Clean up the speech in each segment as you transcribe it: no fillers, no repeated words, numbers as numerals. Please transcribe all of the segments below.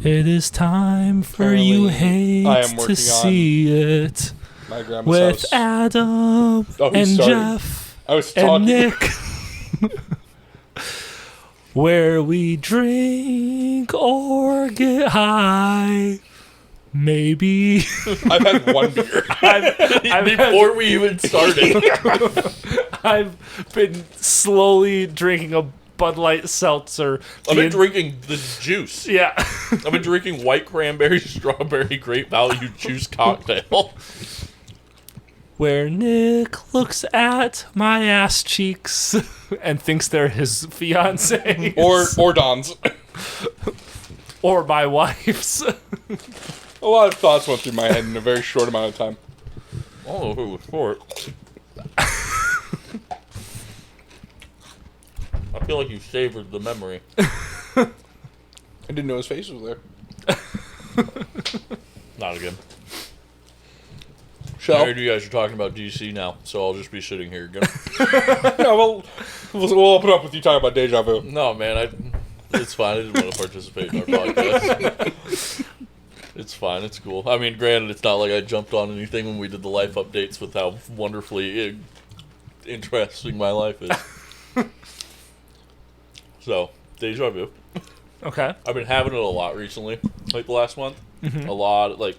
It is time for Apparently, you I hate am to working see it My grandma's with house. Adam Oh, and he's starting. Jeff I was and talking. Nick, where we drink or get high. Maybe. I've had one beer. Before we even started. I've been slowly drinking a Bud Light seltzer. I've been drinking the juice. Yeah. I've been drinking white cranberry, strawberry, grape value juice cocktail. Where Nick looks at my ass cheeks and thinks they're his fiancé. or Don's. Or my wife's. A lot of thoughts went through my head in a very short amount of time. I don't know if it was short. I feel like you savored the memory. I didn't know his face was there. Not again. I Shell? heard you guys are talking about DC now, so I'll just be sitting here again. No, we'll open up with you talking about DejaVu. No, man, it's fine. I didn't want to participate in our podcast. It's fine. It's cool. I mean, granted, it's not like I jumped on anything when we did the life updates with how wonderfly interesting my life is. So, DejaVu. Okay. I've been having it a lot recently, like the last month. Mm-hmm. A lot, like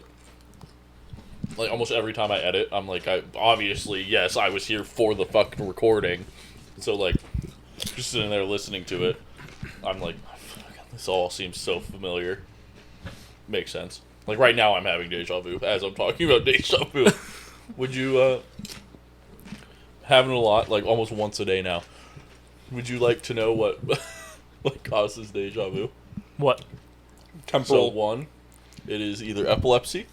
almost every time I edit, I'm like, obviously, yes, I was here for the fucking recording. So, like, just sitting there listening to it, I'm like, this all seems so familiar. Makes sense. Like, right now I'm having DejaVu as I'm talking about DejaVu. Would you, having a lot, like, almost once a day now, would you like to know what causes DejaVu? What? So, Temporal. one, it is either epilepsy,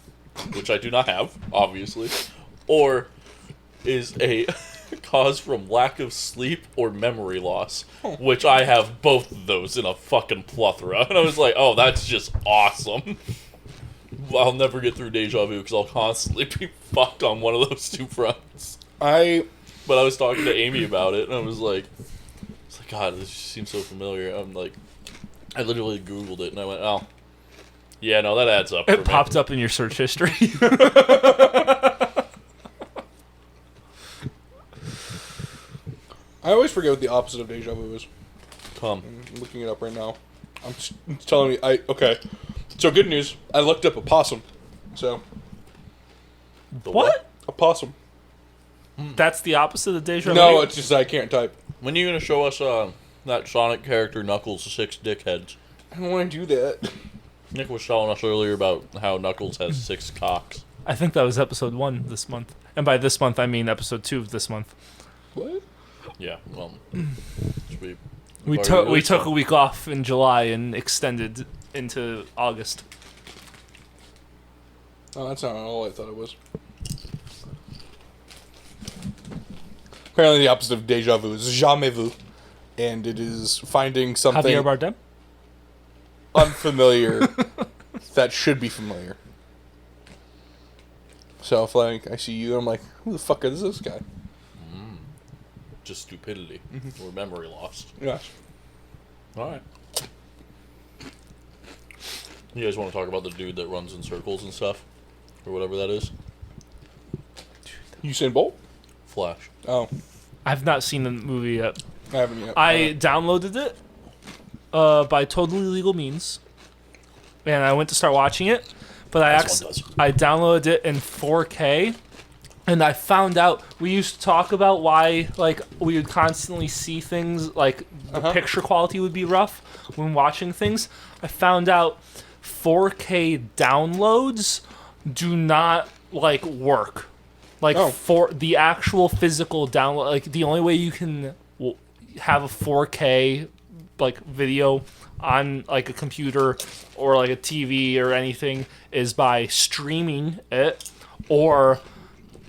which I do not have, obviously, or is a cause from lack of sleep or memory loss, which I have both of those in a fucking plethora. And I was like, oh, that's just awesome. I'll never get through DejaVu because I'll constantly be fucked on one of those two fronts. But I was talking to Amy about it, and I was like, God, this just seems so familiar. I'm like, I literally Googled it, and I went, oh, yeah, no, that adds up. It popped up in your search history. I always forget what the opposite of DejaVu is. Come. I'm looking it up right now. It's telling me. Okay. So good news. I looked up opossum. So The What? opossum. That's the opposite of deja vu? No, it's just I can't type. When are you going to show us that Sonic character Knuckles' 6 dickheads? I don't want to do that. Nick was telling us earlier about how Knuckles has 6 cocks. I think that was episode 1 this month. And by this month, I mean episode 2 of this month. What? Yeah, well, sweet. We took a week off in July and extended into August. Oh, that's not all I thought it was. Apparently, the opposite of deja vu is jamais vu, and it is finding something Javier Bardem? unfamiliar that should be familiar. So if like I see you, I'm like, who the fuck is this guy? Just stupidity or memory loss. Yes. Alright. You guys want to talk about the dude that runs in circles and stuff? Or whatever that is? Usain Bolt? Flash. Oh, I've not seen the movie yet. I haven't yet. I downloaded it by totally legal means, and I went to start watching it, but I downloaded it in 4K, and I found out we used to talk about why like we would constantly see things like the picture quality would be rough when watching things. I found out 4K downloads do not like work. Like for the actual physical download, like the only way you can have a 4K like video on like a computer or like a TV or anything is by streaming it or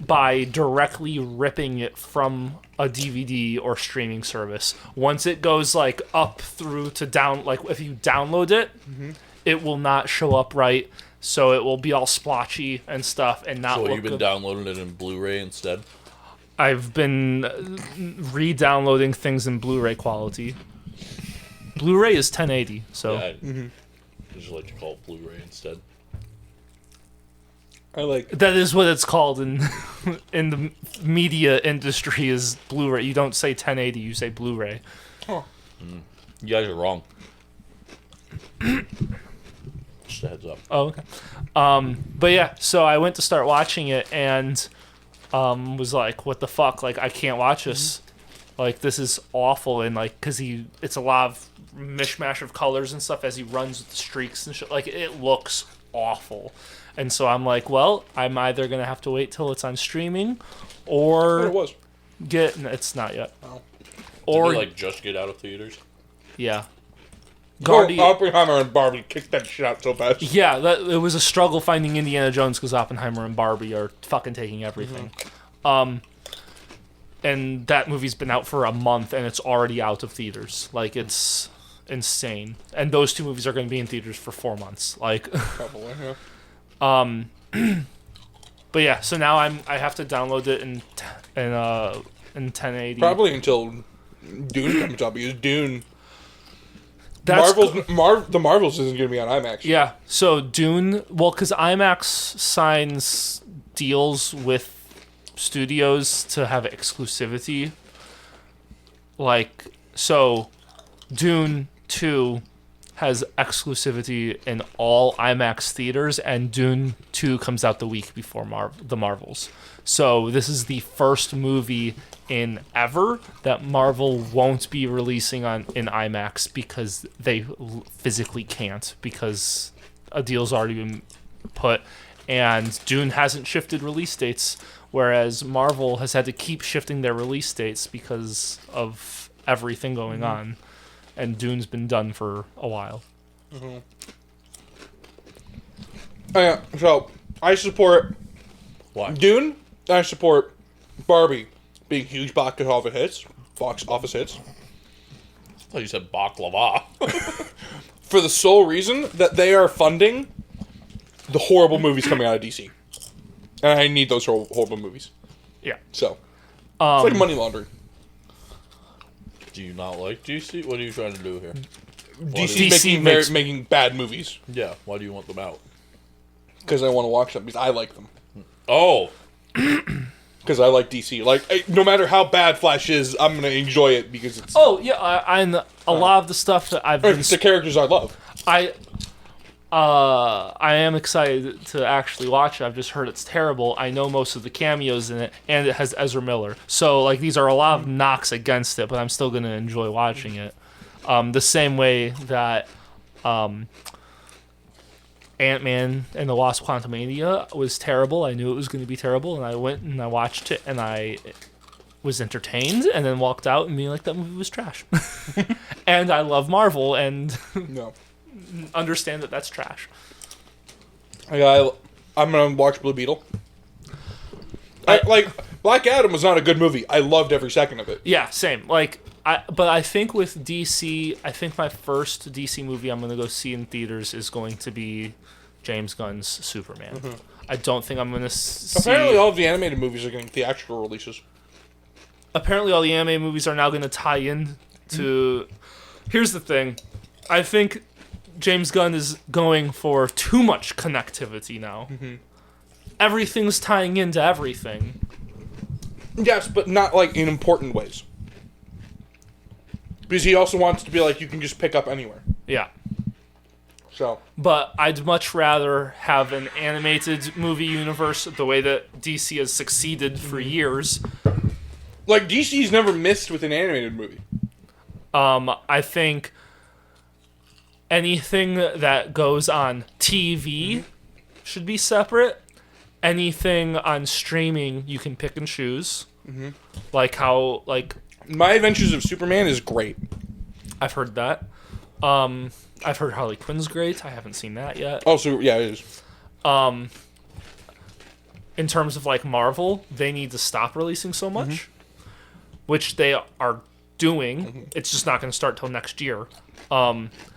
by directly ripping it from a DVD or streaming service. Once it goes like up through to down, like if you download it, it will not show up right. So it will be all splotchy and stuff and not So look you've been good. downloading it in Blu-ray instead? I've been re-downloading things in Blu-ray quality. Blu-ray is 1080, so Yeah, I just like to call it Blu-ray instead. I like. That is what it's called in in the media industry is Blu-ray. You don't say 1080, you say Blu-ray. Oh. You guys are wrong. Just a heads up. Oh, okay. But yeah, so I went to start watching it and was like, what the fuck? Like, I can't watch this. Like, this is awful. And, like, because it's a lot of mishmash of colors and stuff as he runs with the streaks and shit. Like, it looks awful. And so I'm like, well, I'm either going to have to wait till it's on streaming or It was. it's not yet. Oh. Or, Did they, like, just get out of theaters? yeah. Oppenheimer and Barbie kicked that shit out so fast. Yeah, it was a struggle finding Indiana Jones because Oppenheimer and Barbie are fucking taking everything. And that movie's been out for a month and it's already out of theaters. Like, it's insane. And those two movies are going to be in theaters for 4 months. Like, Probably, yeah. but yeah, so now I have to download it in 1080. Probably until Dune comes out because Dune. That's the Marvels isn't going to be on IMAX. Yeah, so Dune, well, because IMAX signs deals with studios to have exclusivity. Like, so Dune 2 has exclusivity in all IMAX theaters, and Dune 2 comes out the week before the Marvels. So this is the first movie in ever that Marvel won't be releasing in IMAX because they physically can't, because a deal's already been put, and Dune hasn't shifted release dates, whereas Marvel has had to keep shifting their release dates because of everything going on, and Dune's been done for a while. Oh, yeah, so I support Why? Dune. I support Barbie being huge box office hits. I thought you said baklava. For the sole reason that they are funding the horrible movies coming out of DC. And I need those horrible movies. Yeah. So, it's like money laundering. Do you not like DC? What are you trying to do here? DC making bad movies. Yeah, why do you want them out? Because I want to watch them, because I like them. Oh, Because I like DC. Like, no matter how bad Flash is, I'm going to enjoy it because it's... Oh, yeah, and a lot of the stuff that I've been... It's the characters I love. I am excited to actually watch it. I've just heard it's terrible. I know most of the cameos in it, and it has Ezra Miller. So, like, these are a lot of knocks against it, but I'm still going to enjoy watching it. The same way that Ant-Man and the Wasp: Quantumania was terrible. I knew it was going to be terrible, and I went and I watched it, and I was entertained, and then walked out and being like, that movie was trash. And I love Marvel, and No. understand that that's trash. I'm going to watch Blue Beetle. Like, Black Adam was not a good movie. I loved every second of it. Yeah, same. Like, but I think with DC, I think my first DC movie I'm going to go see in theaters is going to be James Gunn's Superman. I don't think I'm going to see... Apparently all of the animated movies are getting theatrical releases. Apparently all the anime movies are now going to tie in to... Here's the thing. I think James Gunn is going for too much connectivity now. Everything's tying into everything. Yes, but not, like, in important ways. Because he also wants to be like, you can just pick up anywhere. Yeah. So... But I'd much rather have an animated movie universe the way that DC has succeeded for years. Like, DC's never missed with an animated movie. I think anything that goes on TV should be separate. Anything on streaming, you can pick and choose. Like how, like... My Adventures of Superman is great. I've heard that. I've heard Harley Quinn's great. I haven't seen that yet. Oh, so, yeah, it is. In terms of, like, Marvel, they need to stop releasing so much. Which they are doing. It's just not going to start till next year.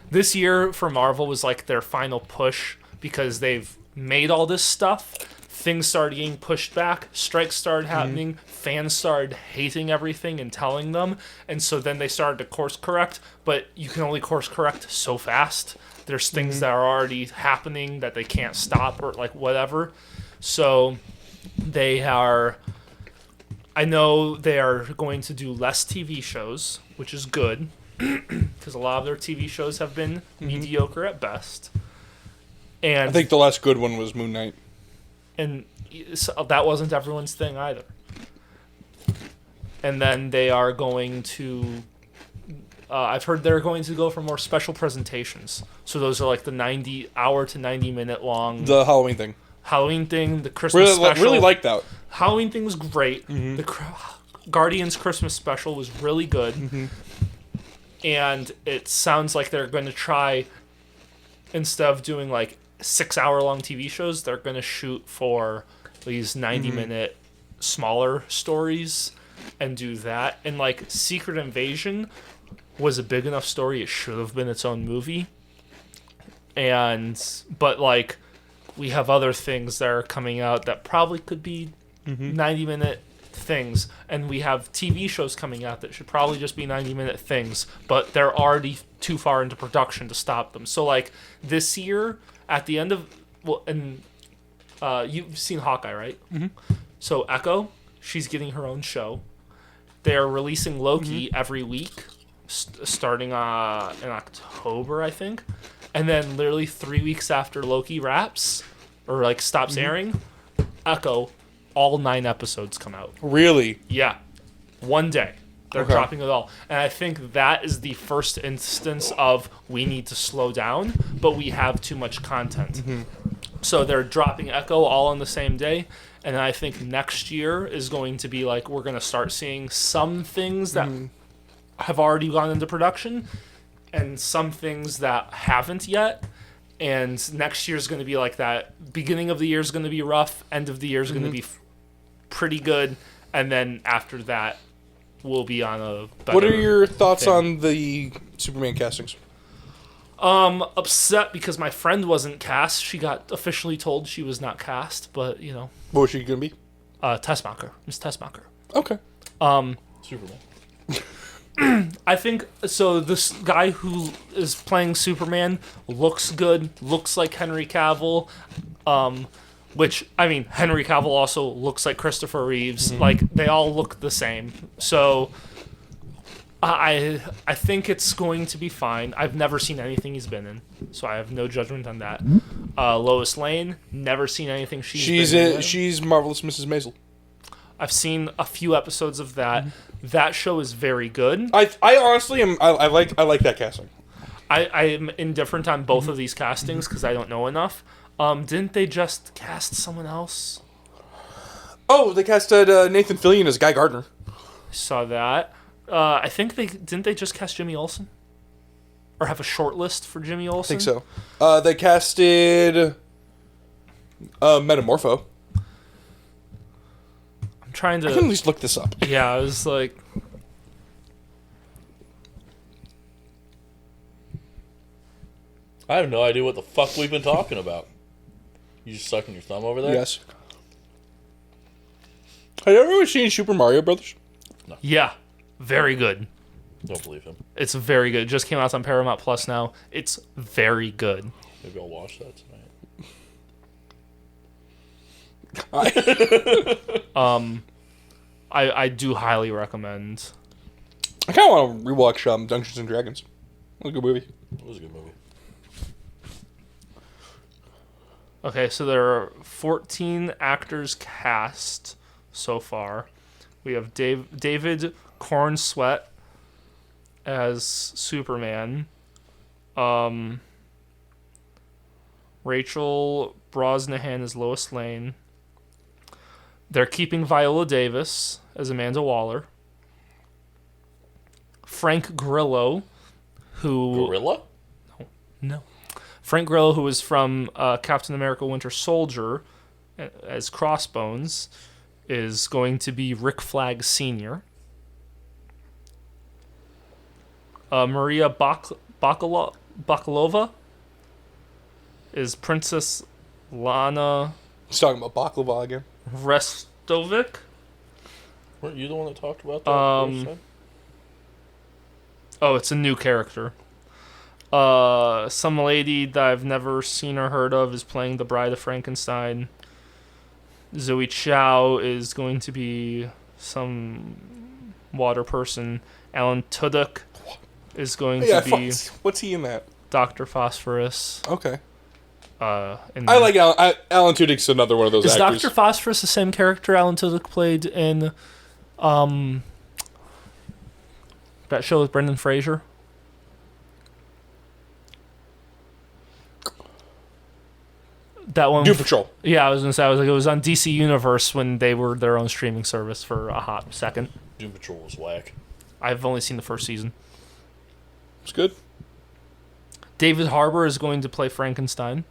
This year for Marvel was, like, their final push because they've made all this stuff. things started getting pushed back, strikes started happening, fans started hating everything and telling them, and so then they started to course correct, but you can only course correct so fast. There's things that are already happening that they can't stop or like whatever. So I know they are going to do less TV shows, which is good, because a lot of their TV shows have been mediocre at best. And I think the last good one was Moon Knight. And so that wasn't everyone's thing either. And then they are going to... I've heard they're going to go for more special presentations. So those are like the 90-hour to 90-minute long... The Halloween thing. Halloween thing, the Christmas special. Really like that. Halloween thing was great. The Guardians Christmas special was really good. And it sounds like they're going to try, instead of doing like 6-hour-long TV shows, they're going to shoot for these 90-minute smaller stories and do that. And like Secret Invasion was a big enough story, it should have been its own movie. But like, we have other things that are coming out that probably could be 90-minute things, and we have TV shows coming out that should probably just be 90-minute things, but they're already too far into production to stop them. So like this year, at the end of you've seen Hawkeye, right? So Echo, she's getting her own show. They are releasing Loki every week, starting in October, I think. And then literally 3 weeks after Loki wraps, or like stops airing, Echo, all 9 episodes come out. Really? Yeah. One day. They're dropping it all. And I think that is the first instance of we need to slow down, but we have too much content. So they're dropping Echo all on the same day. And I think next year is going to be like, we're going to start seeing some things that have already gone into production and some things that haven't yet. And next year is going to be like that. Beginning of the year is going to be rough. End of the year is going to be pretty good. And then after that, we'll be on a better What are your thoughts thing. on the Superman castings? Upset because my friend wasn't cast. She got officially told she was not cast, but, you know. What was she going to be? Tessmacher. Miss Tessmacher. Okay. Superman. I think, so this guy who is playing Superman looks good, looks like Henry Cavill, which, I mean, Henry Cavill also looks like Christopher Reeves. Like, they all look the same. So, I think it's going to be fine. I've never seen anything he's been in, so I have no judgment on that. Lois Lane, never seen anything she's been in. She's Marvelous Mrs. Maisel. I've seen a few episodes of that. That show is very good. I honestly am. I like that casting. I am indifferent on both of these castings because I don't know enough. Didn't they just cast someone else? Oh, they casted Nathan Fillion as Guy Gardner. I saw that. I think didn't they just cast Jimmy Olsen? Or have a short list for Jimmy Olsen? I think so. They casted Metamorpho. I'm trying to... I can at least look this up. Yeah, I was like... I have no idea what the fuck we've been talking about. You just sucking your thumb over there? Yes. Have you ever seen Super Mario Brothers? Yeah, very good. Don't believe him. It's very good. It just came out on Paramount Plus now. It's very good. Maybe I'll watch that tonight. I do highly recommend. I kind of want to rewatch Dungeons and Dragons. It was a good movie. It was a good movie. Okay, so there are 14 actors cast so far. We have David Cornsweet as Superman. Rachel Brosnahan as Lois Lane. They're keeping Viola Davis as Amanda Waller. Frank Grillo, who... Gorilla? No. Frank Grillo, who is from Captain America Winter Soldier as Crossbones, is going to be Rick Flag Sr. Maria Bakalova is Princess Lana He's talking about baklava again. Restovic. Weren't you the one that talked about that first time? Oh, it's a new character. Some lady that I've never seen or heard of is playing the Bride of Frankenstein. Zoe Chow is going to be some water person. Alan Tudyk is going to be what's he in that? Dr. Phosphorus. Okay. I like Alan Tudyk's another one of those Is actors. Dr. Phosphorus the same character Alan Tudyk played in that show with Brendan Fraser? That one. Doom Patrol. Yeah, I was gonna say it was on DC Universe when they were their own streaming service for a hot second. Doom Patrol was whack. I've only seen the first season. It's good. David Harbour is going to play Frankenstein.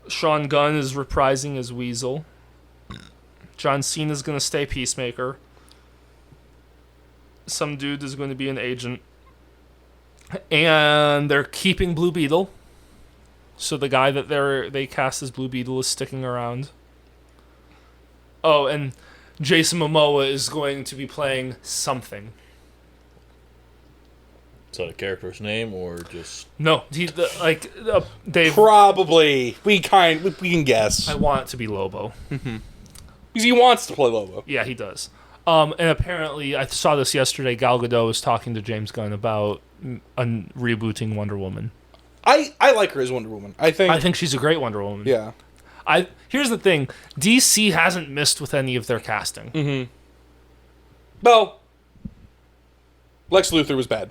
Sean Gunn is reprising as Weasel. John Cena is going to stay Peacemaker. Some dude is going to be an agent. And they're keeping Blue Beetle. So the guy that they cast as Blue Beetle is sticking around. Oh, and Jason Momoa is going to be playing something. Is that a character's name or just... No, they Probably. We can guess. I want it to be Lobo. Because he wants to play Lobo. Yeah, he does. And apparently, I saw this yesterday. Gal Gadot was talking to James Gunn about rebooting Wonder Woman. I like her as Wonder Woman. I think she's a great Wonder Woman. Yeah. Here's the thing: DC hasn't missed with any of their casting. Mm-hmm. Well, Lex Luthor was bad.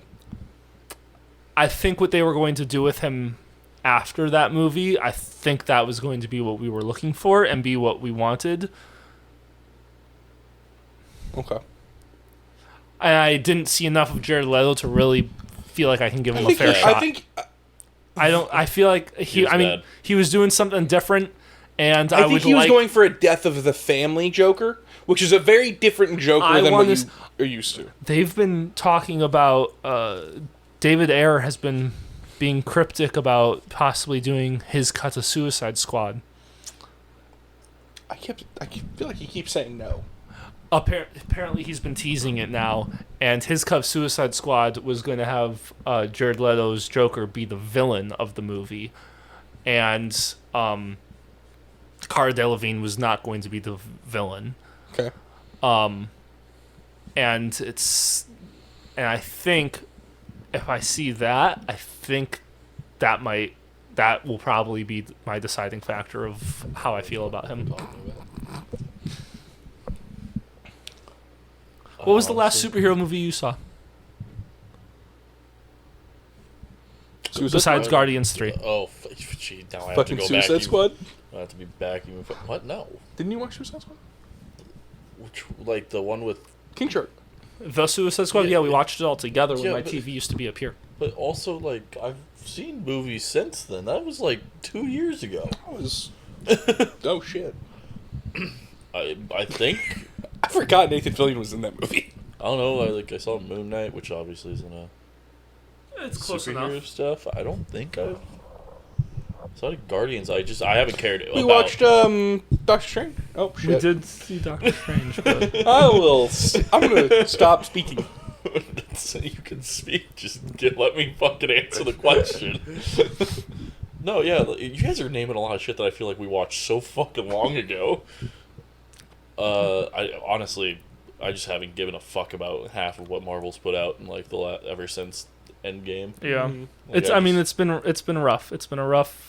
I think what they were going to do with him after that movie, I think that was going to be what we were looking for and be what we wanted. Okay. And I didn't see enough of Jared Leto to really feel like I can give him a fair shot. I feel like he was doing something different, and I think he was going for a death of the family Joker, which is a very different Joker than what you are used to. They've been talking about David Ayer has been being cryptic about possibly doing his cut of Suicide Squad. I feel like he keeps saying no. Apparently he's been teasing it now, and his cut of Suicide Squad was going to have Jared Leto's Joker be the villain of the movie, and Cara Delevingne was not going to be the villain. Okay. And I think if I see that, I think that will probably be my deciding factor of how I feel about him. What was the last superhero movie you saw? Besides Guardians 3. Oh, gee, now I have fucking to go Suicide back. Squad? I have to be back even... What? No. Didn't you watch Suicide Squad? Which, like, the one with... King Shark. The Suicide Squad? Yeah, we watched it all together when my but- TV used to be up here. But also, like, I've seen movies since then. That was, like, 2 years ago. That was... oh, shit. I think... I forgot Nathan Fillion was in that movie. I don't know. I saw Moon Knight, which obviously isn't a It's close superhero enough. stuff. I don't think I've... So Guardians, I haven't cared about. We watched Doctor Strange. Oh shit! We did see Doctor Strange, but I'm gonna stop speaking. So you can speak. Just let me fucking answer the question. No, yeah, you guys are naming a lot of shit that I feel like we watched so fucking long ago. I honestly, I just haven't given a fuck about half of what Marvel's put out in like ever since Endgame. yeah, Like, it's been rough. It's been a rough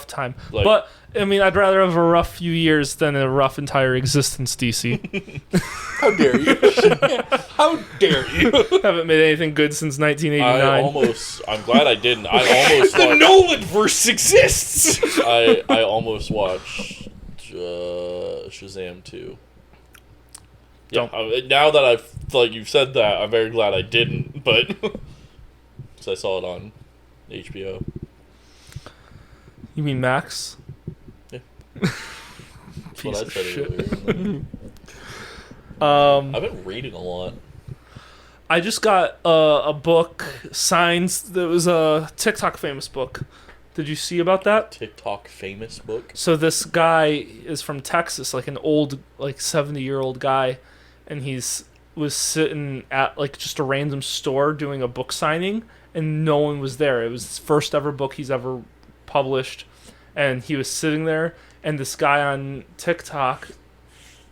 time. Like- but I mean, I'd rather have a rough few years than a rough entire existence. DC How dare you? How dare you? haven't made anything good since 1989. I'm glad I didn't. I almost The watched, Nolanverse exists. I almost watched Shazam 2. Yeah, now that I've you've said that, I'm very glad I didn't, but because I saw it on HBO. You mean Max? Yeah. That's Piece what I of said shit. earlier. I've been reading a lot. I just got a book signed. That was a TikTok famous book Did you see about that? TikTok famous book. So this guy is from Texas, like an old, like 70-year-old guy, and was sitting at like just a random store doing a book signing, and no one was there. It was his first ever book he's ever published, and he was sitting there, and this guy on TikTok,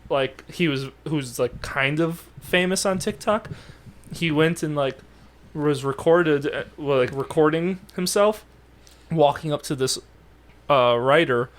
like who's like kind of famous on TikTok, he went and like was recording himself walking up to this writer,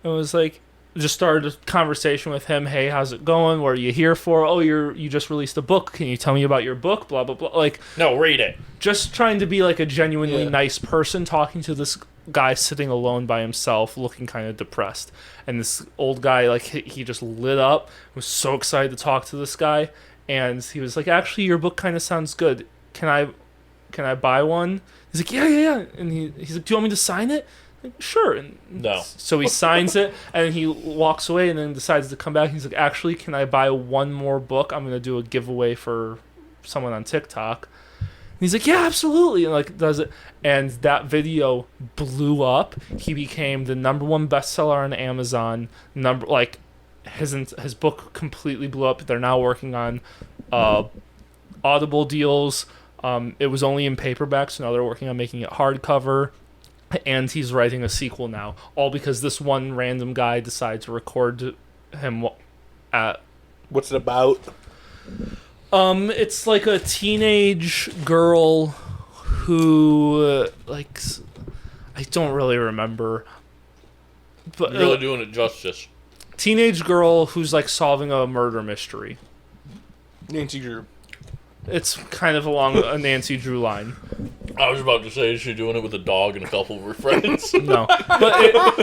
and was like, just started a conversation with him. Hey, how's it going? What are you here for? Oh, you just released a book. Can you tell me about your book? Blah blah blah. Like, no, read it. Just trying to be like a genuinely nice person, talking to this guy sitting alone by himself, looking kind of depressed. And this old guy, like, he just lit up. Was so excited to talk to this guy, and he was like, "Actually, your book kind of sounds good. Can I buy one?" He's like, yeah. And he's like, "Do you want me to sign it?" Like, sure. And no. So he signs it, and he walks away, and then decides to come back. He's like, "Actually, can I buy one more book? I'm gonna do a giveaway for someone on TikTok." And he's like, "Yeah, absolutely," and like does it, and that video blew up. He became the #1 bestseller on Amazon. His book completely blew up. They're now working on Audible deals. It was only in paperback, so now they're working on making it hardcover. And he's writing a sequel now, all because this one random guy decided to record him at... What's it about? It's like a teenage girl who, I don't really remember. But You're really doing it justice. Teenage girl who's, like, solving a murder mystery. Nancy Drew. It's kind of along a Nancy Drew line. I was about to say, is she doing it with a dog and a couple of her friends? No, but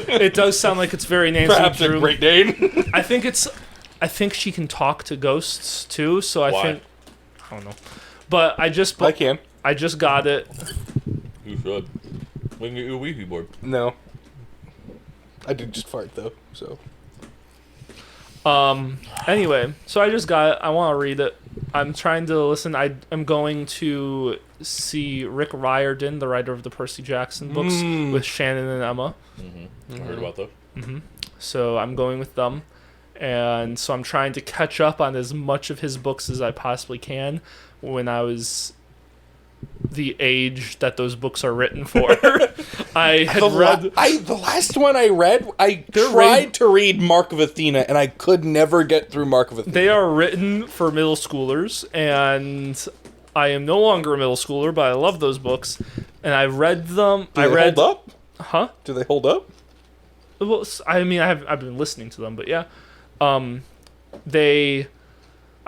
it does sound like it's very Nancy Perhaps Drew. a Great Dane. I think she can talk to ghosts too. So I don't know. But I just got it. You should. We can get you a Ouija board. No. I did just fart though. So. Anyway, so I just got it. I want to read it. I'm trying to listen. I'm going to see Rick Riordan, the writer of the Percy Jackson books, with Shannon and Emma. I heard about those. So I'm going with them. And so I'm trying to catch up on as much of his books as I possibly can when I was the age that those books are written for. I had the last one I read, I tried to read Mark of Athena, and I could never get through Mark of Athena. They are written for middle schoolers, and I am no longer a middle schooler, but I love those books, and I read them. Do they hold up? Huh? Do they hold up? Well, I mean, I've been listening to them, but yeah.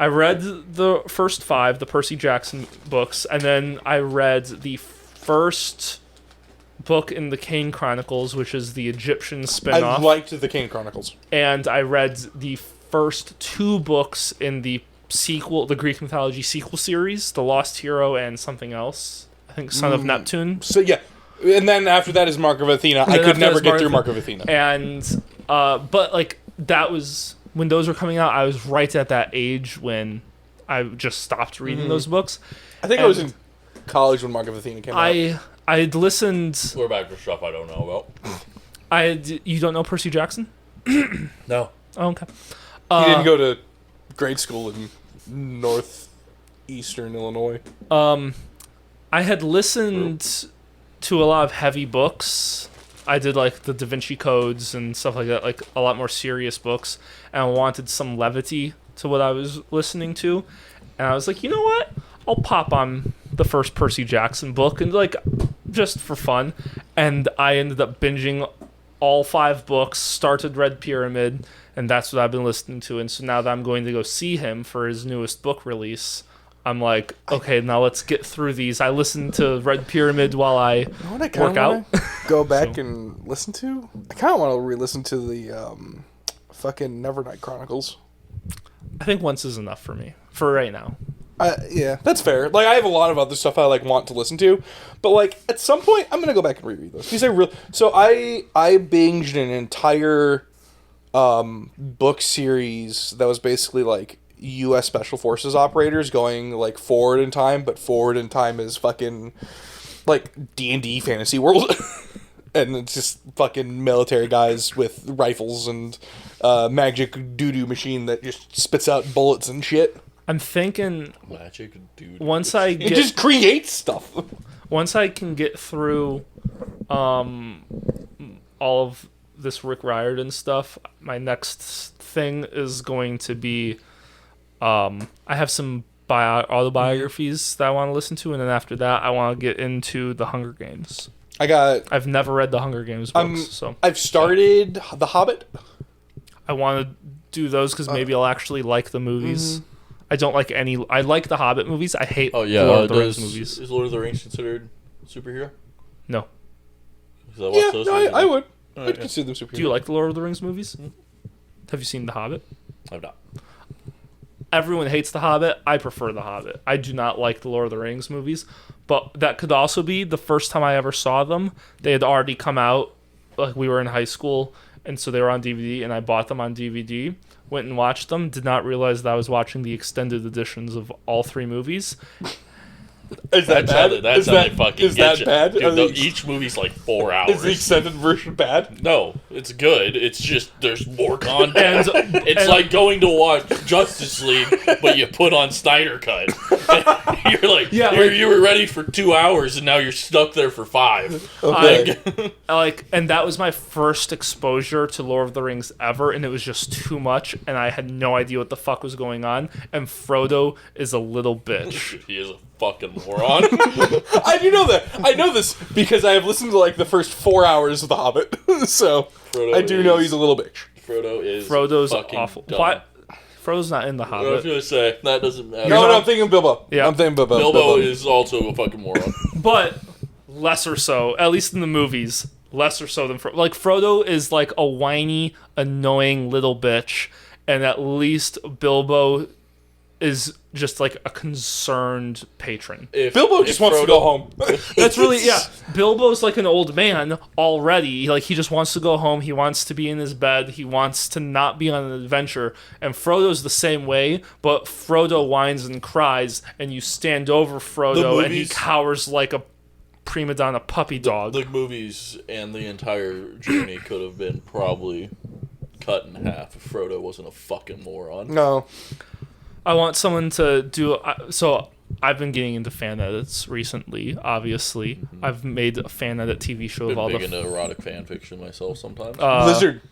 I read the first 5, the Percy Jackson books, and then I read the first book in the Kane Chronicles, which is the Egyptian spin-off. I liked the Kane Chronicles. And I read the first 2 books in the sequel, the Greek mythology sequel series, The Lost Hero and something else. I think Son of Neptune. So, yeah. And then after that is Mark of Athena. I could never get through Mark of Athena. And, but, like, that was... When those were coming out, I was right at that age when I just stopped reading those books. I think I was in college when Mark of Athena came out. I had listened... We're back to stuff I don't know about. You don't know Percy Jackson? No. Oh, okay. He didn't go to grade school in northeastern Illinois. I had listened to a lot of heavy books. I did like the Da Vinci Codes and stuff like that, like a lot more serious books, and I wanted some levity to what I was listening to. And I was like, you know what? I'll pop on the first Percy Jackson book and like just for fun. And I ended up binging all 5 books, started Red Pyramid, and that's what I've been listening to. And so now that I'm going to go see him for his newest book release, I'm like, okay, now let's get through these. I listened to Red Pyramid while I work out. Go back and listen to? I kind of want to re-listen to the fucking Nevernight Chronicles. I think once is enough for me, for right now. Yeah, that's fair. Like, I have a lot of other stuff I like want to listen to, but like at some point I'm gonna go back and reread those because I binged an entire book series that was basically like U.S. Special Forces operators going like forward in time, but forward in time is fucking like D&D fantasy world. and it's just fucking military guys with rifles and magic doo-doo machine that just spits out bullets and shit. I'm thinking Magic dude. once I It get just creates stuff. once I can get through all of this Rick Riordan stuff, my next thing is going to be I have some autobiographies that I want to listen to, and then after that I want to get into the Hunger Games. I've never read the Hunger Games books, so I've started The Hobbit. I want to do those because maybe I'll actually like the movies. I don't like any. I like the Hobbit movies. I hate Oh yeah, Lord of the Rings movies. Is Lord of the Rings considered superhero? No. 'Cause I watched Yeah, those no, recently. I would. Alright, I'd yeah. consider them superheroes. Do you like the Lord of the Rings movies? Have you seen The Hobbit? I'm not. Everyone hates The Hobbit. I prefer The Hobbit. I do not like the Lord of the Rings movies, but that could also be the first time I ever saw them. They had already come out, like we were in high school, and so they were on DVD, and I bought them on DVD. Went and watched them. Did not realize that I was watching the extended editions of all 3 movies. Is that bad? That's how they fucking is get that you. bad? Dude, Are no, they- each movie's like 4 hours. Is the extended version bad? No, it's good. It's just there's more content. And- It's and- like going to watch Justice League, but you put on Snyder Cut. You're like, Yeah, you were ready for 2 hours, and now you're stuck there for 5. Okay. And that was my first exposure to Lord of the Rings ever, and it was just too much, and I had no idea what the fuck was going on. And Frodo is a little bitch. He is a fucking moron. I do know that. I know this because I have listened to like the first 4 hours of The Hobbit. So Frodo I do know is- he's a little bitch. Frodo's fucking awful. dumb. Why? Frodo's not in The I was Hobbit. gonna say that doesn't matter. No, I'm thinking Bilbo. Yeah. I'm thinking Bilbo. Bilbo is also a fucking moron. But lesser so, at least in the movies, lesser so than Frodo. Like, Frodo is like a whiny, annoying little bitch, and at least Bilbo is just like a concerned patron. Bilbo just wants to go home. That's really, yeah. Bilbo's like an old man already. Like, he just wants to go home. He wants to be in his bed. He wants to not be on an adventure. And Frodo's the same way, but Frodo whines and cries, and you stand over Frodo, and he movies- cowers like a prima donna puppy dog. The movies and the entire journey could have been probably cut in half if Frodo wasn't a fucking moron. No. I want someone to do. So I've been getting into fan edits recently. Obviously, I've made a fan edit TV show of Been all big the. into erotic fan fiction myself sometimes. Blizzard.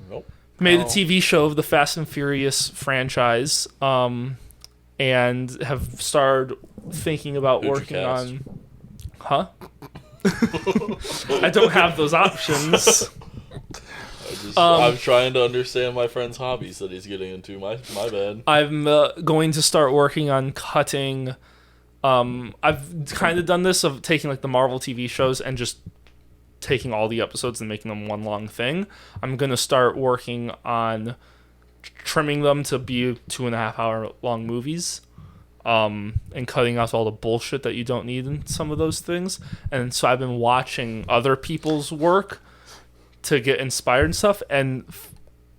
Nope. Made a TV show of the Fast and Furious franchise, and have started thinking about Who'd you working cast? on. Huh? I don't have those options. I'm trying to understand my friend's hobbies that he's getting into. My bad. I'm going to start working on cutting. I've kind of done this of taking like the Marvel TV shows and just taking all the episodes and making them one long thing. I'm going to start working on trimming them to be 2.5 hour long movies. And cutting out all the bullshit that you don't need in some of those things. And so I've been watching other people's work to get inspired and stuff, and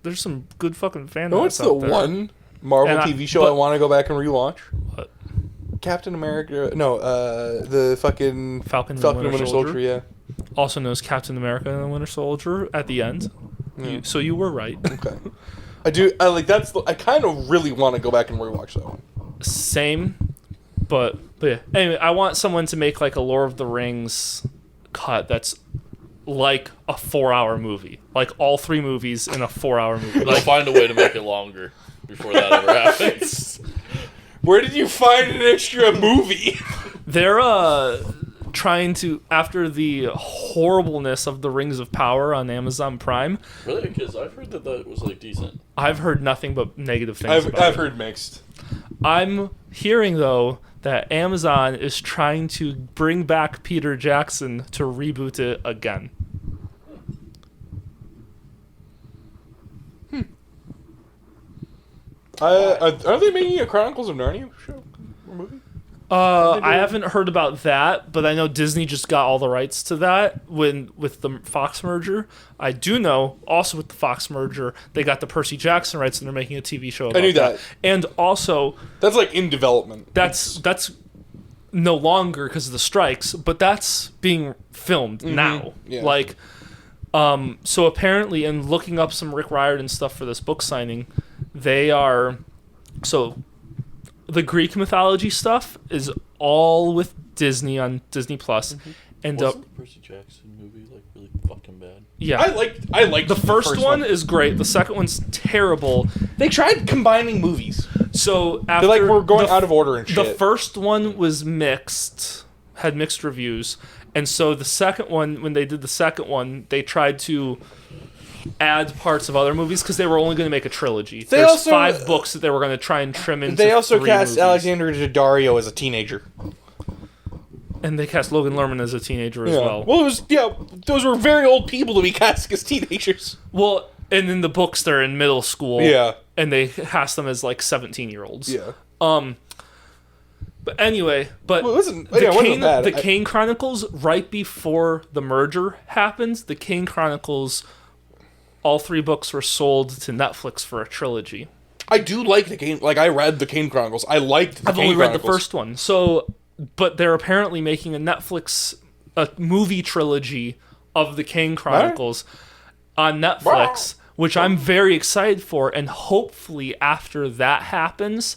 there's some good fucking fan You know what's arts the out there. one Marvel And TV show I want to go back and rewatch? What? Captain America. No, the fucking Falcon and and Winter Soldier. Yeah. Also knows Captain America and the Winter Soldier at the end. So you were right. Okay. I do. I like that's. I kind of really want to go back and rewatch that one. Same, but yeah. Anyway, I want someone to make like a Lord of the Rings cut that's like a 4-hour movie, like all 3 movies in a 4-hour movie. They'll Like, find a way to make it longer before that ever happens. Where did you find an extra movie? they're trying to, after the horribleness of the Rings of Power on Amazon Prime. Really? Because I've heard that was like decent. I've heard nothing but negative things about I've it. heard mixed. I'm hearing, though, that Amazon is trying to bring back Peter Jackson to reboot it again. Are they making a Chronicles of Narnia show or movie? I haven't heard about that, but I know Disney just got all the rights to that with the Fox merger. I do know, also with the Fox merger, they got the Percy Jackson rights, and they're making a TV show about knew that. And also, That's like in development. that's no longer because of the strikes, but that's being filmed now. Yeah. Like, so apparently, in looking up some Rick Riordan stuff for this book signing, they are, so the Greek mythology stuff is all with Disney on Disney Plus. And Wasn't the Percy Jackson movie like really fucking bad? yeah, I liked the first one is great. The second one's terrible. They tried combining movies. So after They were going out of order and shit. the first one was mixed, had mixed reviews, and so the second one, when they did the second one, they tried to add parts of other movies because they were only going to make a trilogy. There's also- 5 books that they were going to try and trim into. They also 3 cast movies. Alexander Daddario as a teenager. And they cast Logan Lerman as a teenager as well. Well, it was those were very old people to be cast as teenagers. Well, and in the books they're in middle school. Yeah. And they cast them as like 17-year-olds. Yeah. But anyway, Well, it wasn't bad. The Kane Chronicles, right before the merger happened, the Kane Chronicles, all 3 books were sold to Netflix for a trilogy. I do like the Kane. Like I read the Kane Chronicles. I liked the I've Kane only read the Chronicles. first one. So, but they're apparently making a movie trilogy of the Kane Chronicles on Netflix, which I'm very excited for. And hopefully, after that happens,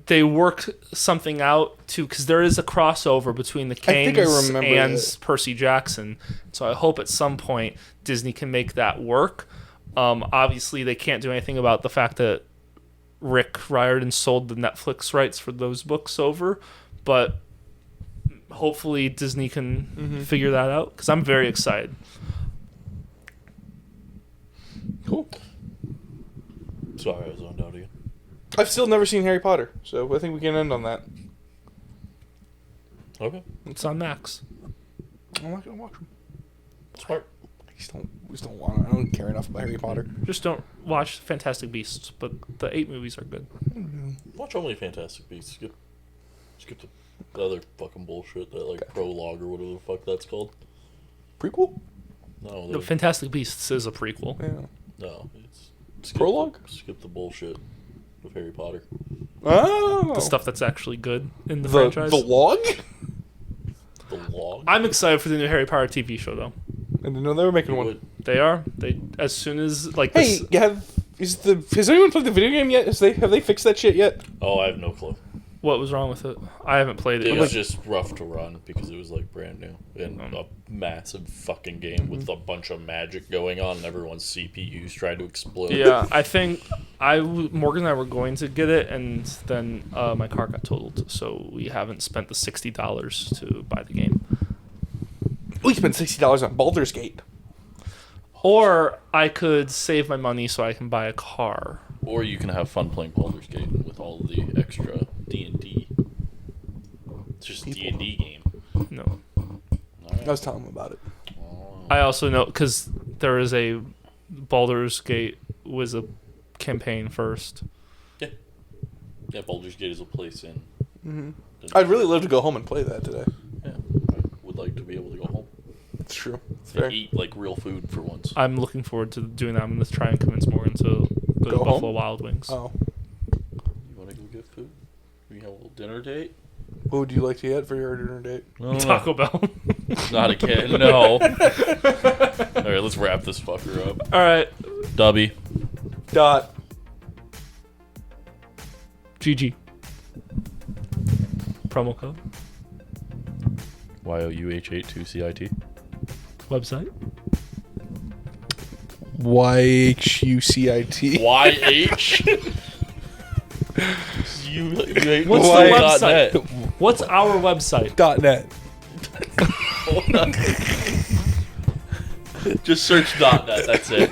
they work something out because there is a crossover between the think I Kanes remember and that. Percy Jackson. So I hope at some point Disney can make that work. Obviously, they can't do anything about the fact that Rick Riordan sold the Netflix rights for those books over, but hopefully Disney can figure that out because I'm very excited. Cool. Sorry, I was zoned out again. I've still never seen Harry Potter, so I think we can end on that. Okay. It's on Max. I'm not gonna watch them. Smart. I just don't want. I don't care enough about Harry Potter. Just don't watch Fantastic Beasts, but the 8 movies are good. Watch only Fantastic Beasts. Skip the other fucking bullshit, that like prologue or whatever the fuck that's called. Prequel? No, The Fantastic Beasts is a prequel. Yeah. no, it's Prologue? Skip the bullshit with Harry Potter. Oh. The stuff that's actually good in the The franchise. log? The log. I'm excited for the new Harry Potter TV show, though. I didn't know they were making You one. would- They are. They as soon as like Hey, this, has anyone played the video game yet? Have they fixed that shit yet? Oh, I have no clue. what was wrong with it? I haven't played it. It yet. was just rough to run because it was like brand new and a massive fucking game with a bunch of magic going on and everyone's CPUs trying to explode. Yeah, I think Morgan and I were going to get it, and then my car got totaled, so we haven't spent the $60 to buy the game. We spent $60 on Baldur's Gate. Or I could save my money so I can buy a car. Or you can have fun playing Baldur's Gate with all the extra D&D. It's just a D&D game. No, I was telling them about it. I also know because there is a Baldur's Gate was a campaign first. Yeah, Baldur's Gate is a place in. I'd really love to go home and play that today. Yeah, I would like to be able to go home It's true. It's and fair. eat like real food for once. I'm looking forward to doing that. I'm going to try and convince Morgan to go to Go home? Buffalo Wild Wings. Oh. You want to go get food? We have a little dinner date? What would you like to get for your dinner date? Taco Bell. Not again, no. Alright, let's wrap this fucker up. All right, Dubby. Dot. GG. Promo code. YOUH82CIT. Website. YHUCIT. YH? You What's Why- the dot website? net. What's our website? .net. Just search .net, that's it.